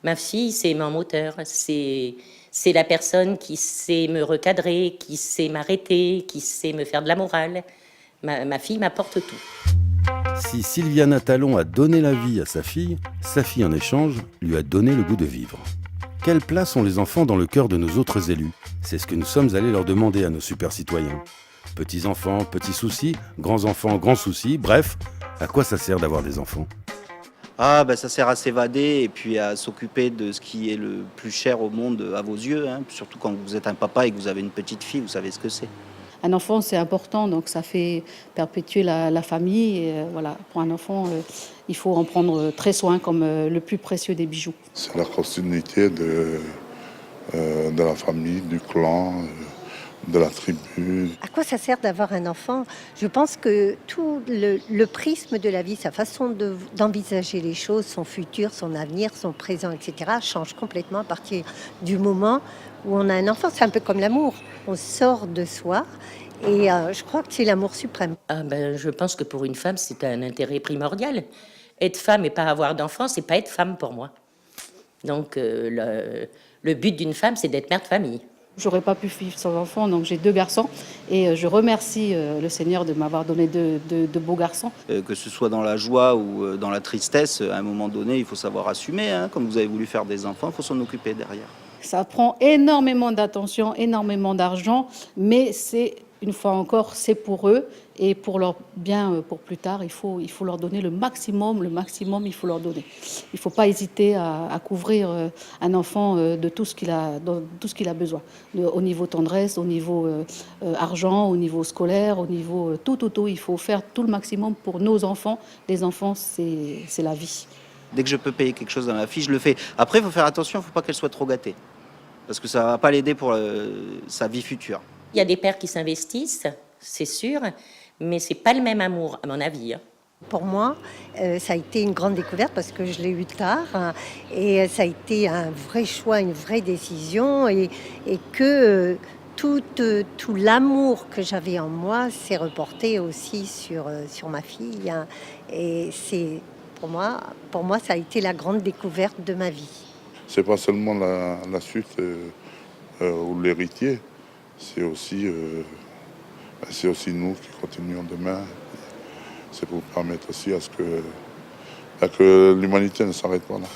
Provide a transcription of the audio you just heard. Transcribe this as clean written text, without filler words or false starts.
Ma fille, c'est mon moteur, c'est la personne qui sait me recadrer, qui sait m'arrêter, qui sait me faire de la morale. Ma fille m'apporte tout. Si Sylviana Talon a donné la vie à sa fille en échange lui a donné le goût de vivre. Quelle place ont les enfants dans le cœur de nos autres élus? C'est ce que nous sommes allés leur demander à nos super citoyens. Petits-enfants, petits soucis, grands-enfants, grands soucis, bref, à quoi ça sert d'avoir des enfants? Ah, ben ça sert à s'évader et puis à s'occuper de ce qui est le plus cher au monde à vos yeux, hein. Surtout quand vous êtes un papa et que vous avez une petite fille, vous savez ce que c'est. Un enfant, c'est important, donc ça fait perpétuer la famille. Et, voilà, pour un enfant, il faut en prendre très soin comme le plus précieux des bijoux. C'est la continuité de la famille, du clan, de la tribu. À quoi ça sert d'avoir un enfant? Je pense que tout le prisme de la vie, sa façon d'envisager les choses, son futur, son avenir, son présent, etc., change complètement à partir du moment où on a un enfant. C'est un peu comme l'amour. On sort de soi et je crois que c'est l'amour suprême. Je pense que pour une femme, c'est un intérêt primordial. Être femme et pas avoir d'enfant, c'est pas être femme pour moi. Donc le but d'une femme, c'est d'être mère de famille. J'aurais pas pu vivre sans enfant, donc j'ai 2 garçons et je remercie le Seigneur de m'avoir donné de beaux garçons. Que ce soit dans la joie ou dans la tristesse, à un moment donné, il faut savoir assumer, hein. Comme vous avez voulu faire des enfants, il faut s'en occuper derrière. Ça prend énormément d'attention, énormément d'argent, mais c'est, une fois encore, c'est pour eux et pour leur bien, pour plus tard, il faut leur donner le maximum, il faut leur donner. Il ne faut pas hésiter à couvrir un enfant de tout ce qu'il a besoin, au niveau tendresse, au niveau argent, au niveau scolaire, au niveau tout. Il faut faire tout le maximum pour nos enfants. Les enfants, c'est la vie. Dès que je peux payer quelque chose à ma fille, je le fais. Après, il faut faire attention, il ne faut pas qu'elle soit trop gâtée. Parce que ça ne va pas l'aider pour sa vie future. Il y a des pères qui s'investissent, c'est sûr, mais c'est pas le même amour, à mon avis. Pour moi, ça a été une grande découverte parce que je l'ai eu tard, hein, et ça a été un vrai choix, une vraie décision et que tout l'amour que j'avais en moi s'est reporté aussi sur ma fille, hein, et c'est pour moi, ça a été la grande découverte de ma vie. C'est pas seulement la suite ou l'héritier, c'est aussi nous qui continuons demain. C'est pour permettre aussi à ce que l'humanité ne s'arrête pas là.